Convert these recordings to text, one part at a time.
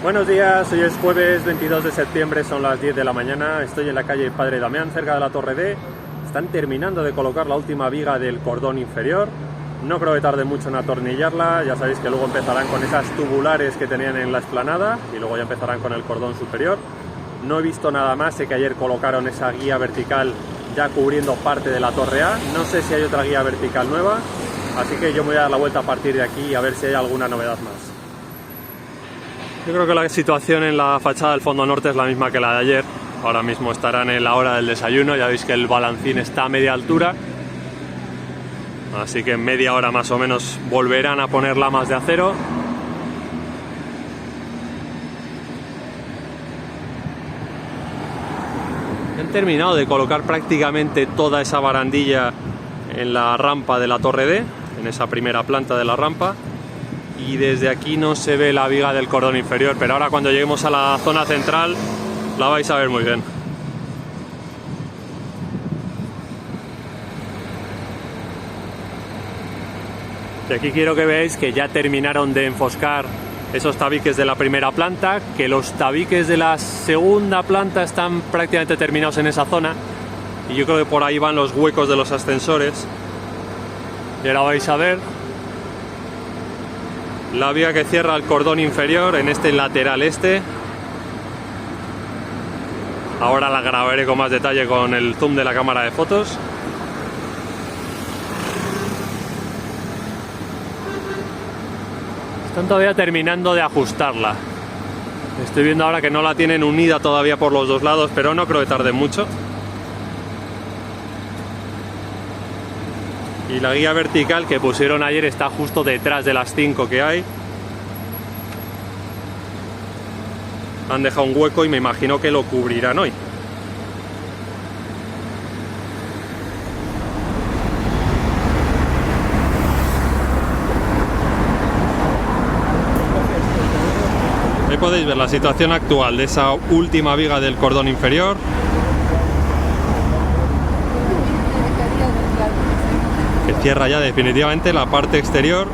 Buenos días, hoy es jueves 22 de septiembre, son las 10 de la mañana, estoy en la calle Padre Damián, cerca de la Torre D. Están terminando de colocar la última viga del cordón inferior. No creo que tarde mucho en atornillarla, ya sabéis que luego empezarán con esas tubulares que tenían en la explanada y luego ya empezarán con el cordón superior. No he visto nada más, sé que ayer colocaron esa guía vertical ya cubriendo parte de la Torre A. No sé si hay otra guía vertical nueva, así que yo me voy a dar la vuelta a partir de aquí a ver si hay alguna novedad más. Yo creo que la situación en la fachada del fondo norte es la misma que la de ayer. Ahora mismo estarán en la hora del desayuno, ya veis que el balancín está a media altura. Así que en media hora más o menos volverán a poner lamas de acero. Han terminado de colocar prácticamente toda esa barandilla en la rampa de la Torre D, en esa primera planta de la rampa. Y desde aquí no se ve la viga del cordón inferior, pero ahora cuando lleguemos a la zona central la vais a ver muy bien. Y aquí quiero que veáis que ya terminaron de enfoscar esos tabiques de la primera planta, que los tabiques de la segunda planta están prácticamente terminados en esa zona, y yo creo que por ahí van los huecos de los ascensores. Y ahora vais a ver la viga que cierra el cordón inferior en este lateral este. Ahora la grabaré con más detalle con el zoom de la cámara de fotos. Están todavía terminando de ajustarla. Estoy viendo ahora que no la tienen unida todavía por los dos lados, pero no creo que tarde mucho. Y la guía vertical que pusieron ayer está justo detrás de las 5 que hay. Han dejado un hueco y me imagino que lo cubrirán hoy. Ahí podéis ver la situación actual de esa última viga del cordón inferior. Que cierra ya definitivamente la parte exterior.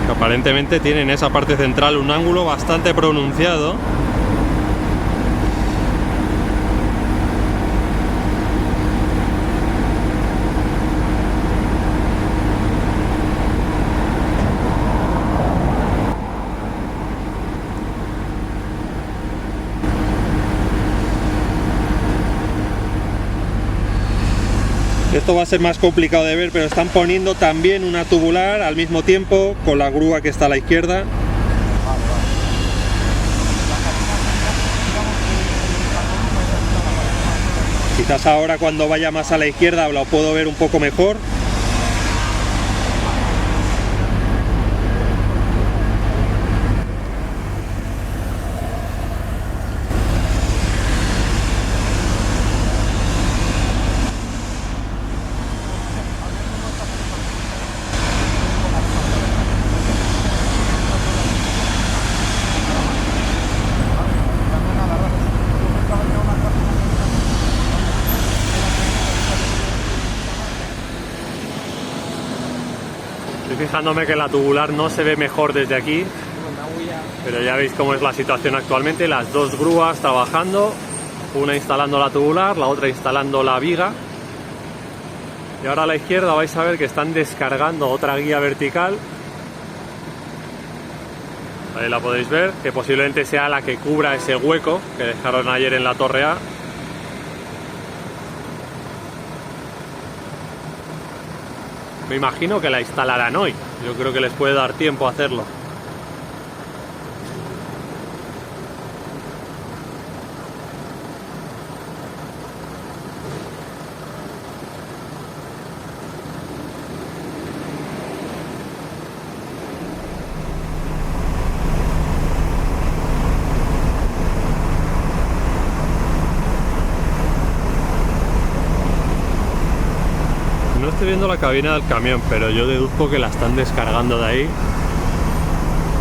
Que aparentemente tiene en esa parte central un ángulo bastante pronunciado. Esto va a ser más complicado de ver, pero están poniendo también una tubular al mismo tiempo con la grúa que está a la izquierda. Quizás ahora cuando vaya más a la izquierda lo puedo ver un poco mejor. Estoy fijándome que la tubular no se ve mejor desde aquí, pero ya veis cómo es la situación actualmente. Las dos grúas trabajando, una instalando la tubular, la otra instalando la viga. Y ahora a la izquierda vais a ver que están descargando otra guía vertical. Ahí la podéis ver, que posiblemente sea la que cubra ese hueco que dejaron ayer en la Torre A. Me imagino que la instalarán hoy. Yo creo que les puede dar tiempo a hacerlo. No estoy viendo la cabina del camión, pero yo deduzco que la están descargando de ahí,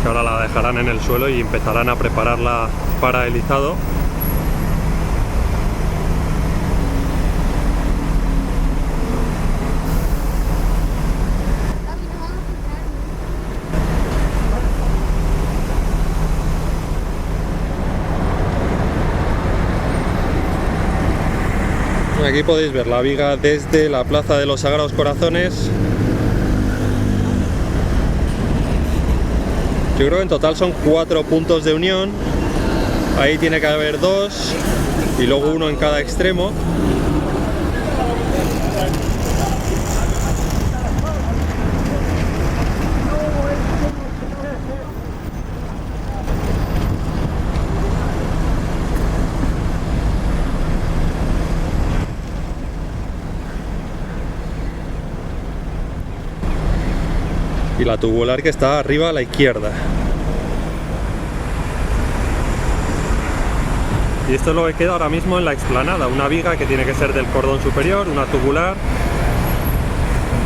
que ahora la dejarán en el suelo y empezarán a prepararla para el izado. Aquí podéis ver la viga desde la Plaza de los Sagrados Corazones. Yo creo que en total son 4 puntos de unión. Ahí tiene que haber 2 y luego uno en cada extremo. Y la tubular que está arriba a la izquierda. Y esto es lo que queda ahora mismo en la explanada, una viga que tiene que ser del cordón superior, una tubular,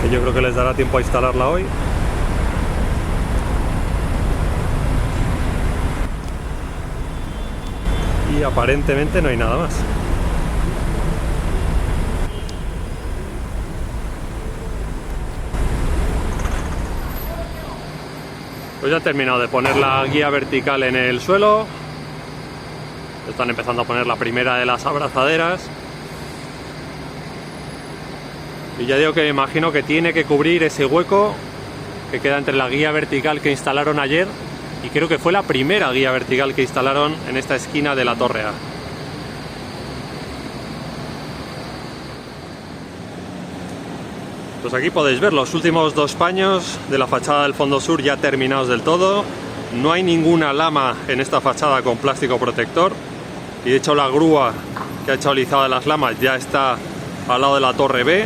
que yo creo que les dará tiempo a instalarla hoy. Y aparentemente no hay nada más. Pues ya han terminado de poner la guía vertical en el suelo. Están empezando a poner la primera de las abrazaderas. Y ya digo que me imagino que tiene que cubrir ese hueco que queda entre la guía vertical que instalaron ayer y creo que fue la primera guía vertical que instalaron en esta esquina de la Torre A. Pues aquí podéis ver los últimos 2 paños de la fachada del fondo sur ya terminados del todo. No hay ninguna lama en esta fachada con plástico protector y de hecho la grúa que ha hecho alisado de las lamas ya está al lado de la Torre B,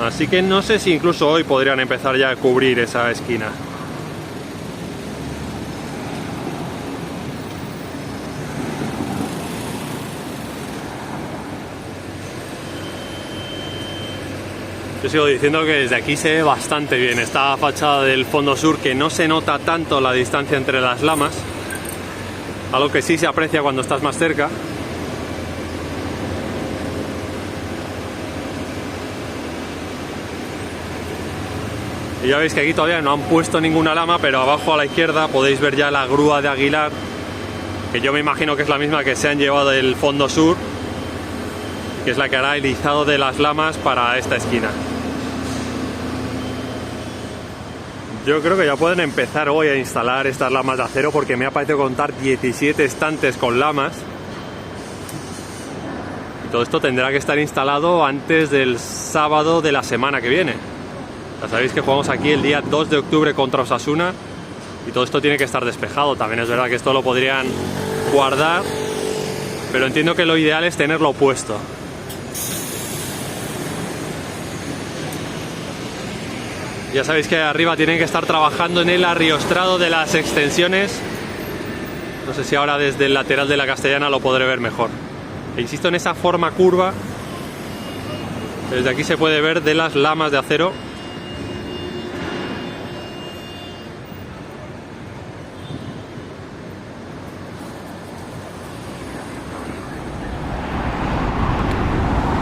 así que no sé si incluso hoy podrían empezar ya a cubrir esa esquina. Yo sigo diciendo que desde aquí se ve bastante bien esta fachada del fondo sur, que no se nota tanto la distancia entre las lamas, algo que sí se aprecia cuando estás más cerca. Y ya veis que aquí todavía no han puesto ninguna lama, pero abajo a la izquierda podéis ver ya la grúa de Aguilar, que yo me imagino que es la misma que se han llevado del fondo sur, que es la que hará el izado de las lamas para esta esquina. Yo creo que ya pueden empezar hoy a instalar estas lamas de acero, porque me ha parecido contar 17 estantes con lamas. Y todo esto tendrá que estar instalado antes del sábado de la semana que viene. Ya sabéis que jugamos aquí el día 2 de octubre contra Osasuna y todo esto tiene que estar despejado. También es verdad que esto lo podrían guardar, pero entiendo que lo ideal es tenerlo puesto. Ya sabéis que arriba tienen que estar trabajando en el arriostrado de las extensiones. No sé si ahora desde el lateral de la Castellana lo podré ver mejor. E insisto en esa forma curva. Desde aquí se puede ver de las lamas de acero.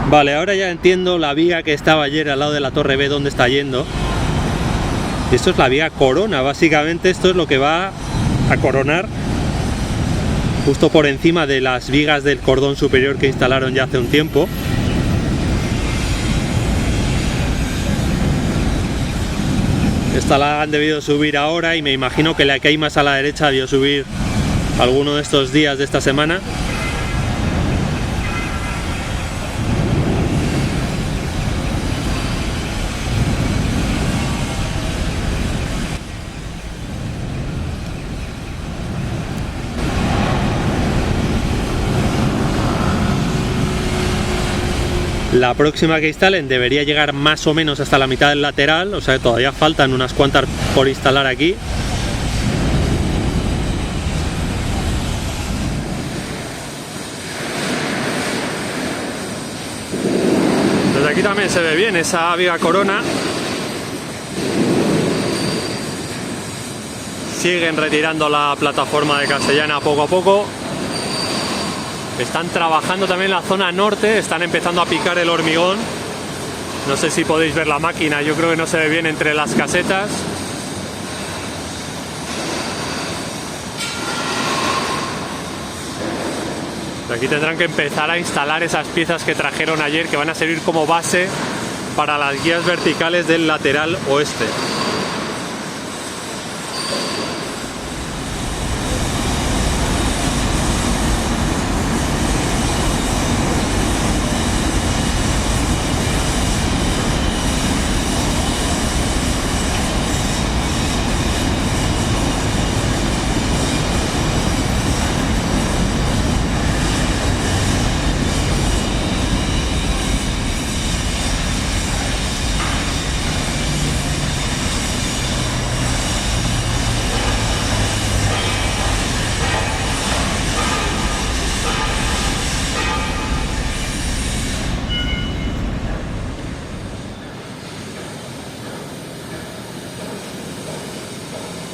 Vale, ahora ya entiendo la viga que estaba ayer al lado de la Torre B, donde está yendo. Y esto es la viga corona, básicamente esto es lo que va a coronar justo por encima de las vigas del cordón superior que instalaron ya hace un tiempo. Esta la han debido subir ahora y me imagino que la que hay más a la derecha debió subir alguno de estos días de esta semana. La próxima que instalen debería llegar más o menos hasta la mitad del lateral, o sea que todavía faltan unas cuantas por instalar aquí. Desde aquí también se ve bien esa viga corona. Siguen retirando la plataforma de Castellana poco a poco. Están trabajando también en la zona norte, están empezando a picar el hormigón. No sé si podéis ver la máquina, yo creo que no se ve bien entre las casetas. Aquí tendrán que empezar a instalar esas piezas que trajeron ayer, que van a servir como base para las guías verticales del lateral oeste.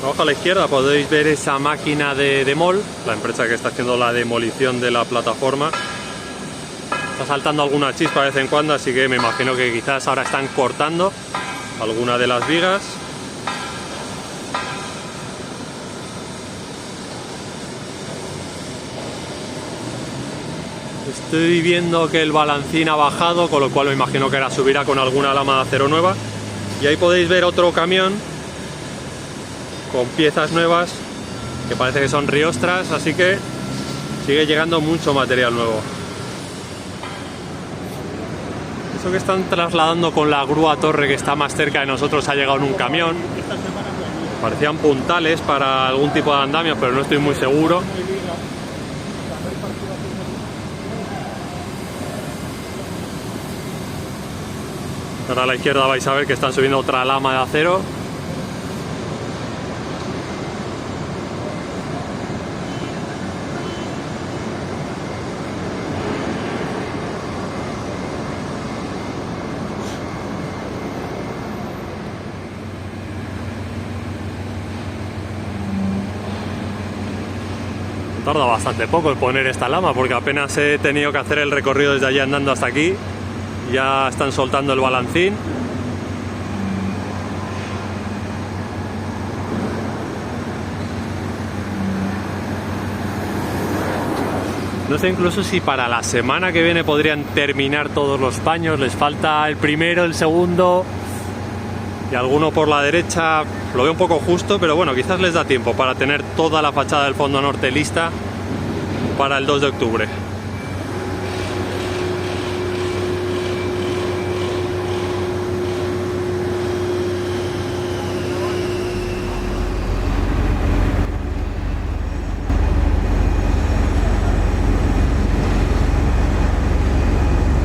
Abajo a la izquierda podéis ver esa máquina de Demol, la empresa que está haciendo la demolición de la plataforma. Está saltando alguna chispa de vez en cuando, así que me imagino que quizás ahora están cortando alguna de las vigas. Estoy viendo que el balancín ha bajado, con lo cual me imagino que ahora subirá con alguna lama de acero nueva. Y ahí podéis ver otro camión con piezas nuevas que parece que son riostras, así que sigue llegando mucho material nuevo. Eso que están trasladando con la grúa torre que está más cerca de nosotros ha llegado en un camión. Parecían puntales para algún tipo de andamio, pero no estoy muy seguro. Ahora a la izquierda vais a ver que están subiendo otra lama de acero. Tarda bastante poco en poner esta lama, porque apenas he tenido que hacer el recorrido desde allí andando hasta aquí. Ya están soltando el balancín. No sé incluso si para la semana que viene podrían terminar todos los paños. Les falta el primero, el segundo y alguno por la derecha. Lo veo un poco justo, pero bueno, quizás les da tiempo para tener toda la fachada del fondo norte lista para el 2 de octubre.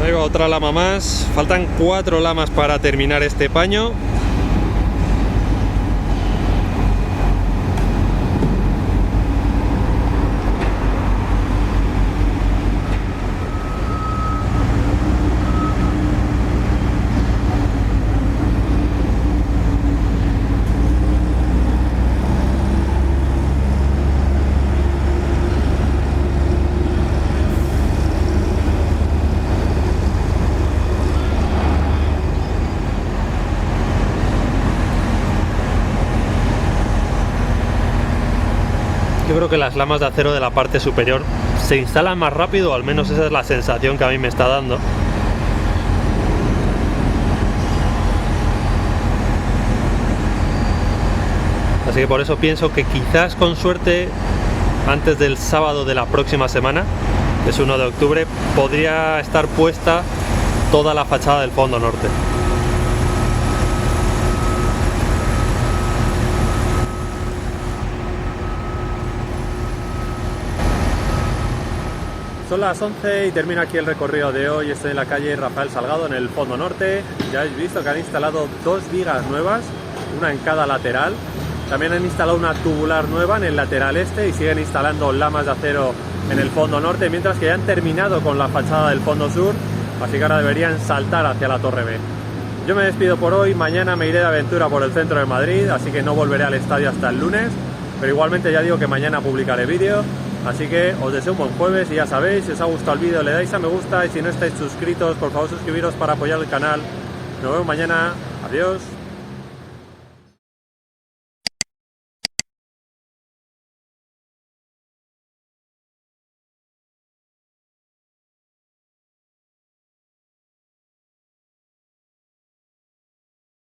Ahí va otra lama más. Faltan 4 lamas para terminar este paño. Yo creo que las lamas de acero de la parte superior se instalan más rápido, o al menos esa es la sensación que a mí me está dando. Así que por eso pienso que quizás con suerte antes del sábado de la próxima semana, que es 1 de octubre, podría estar puesta toda la fachada del fondo norte. Son las 11 y termina aquí el recorrido de hoy. Estoy en la calle Rafael Salgado, en el fondo norte. Ya habéis visto que han instalado 2 vigas nuevas, una en cada lateral. También han instalado una tubular nueva en el lateral este y siguen instalando lamas de acero en el fondo norte, mientras que ya han terminado con la fachada del fondo sur, así que ahora deberían saltar hacia la Torre B. Yo me despido por hoy. Mañana me iré de aventura por el centro de Madrid, así que no volveré al estadio hasta el lunes, pero igualmente ya digo que mañana publicaré vídeo. Así que os deseo un buen jueves y ya sabéis, si os ha gustado el vídeo le dais a me gusta y si no estáis suscritos, por favor suscribiros para apoyar el canal. Nos vemos mañana. Adiós.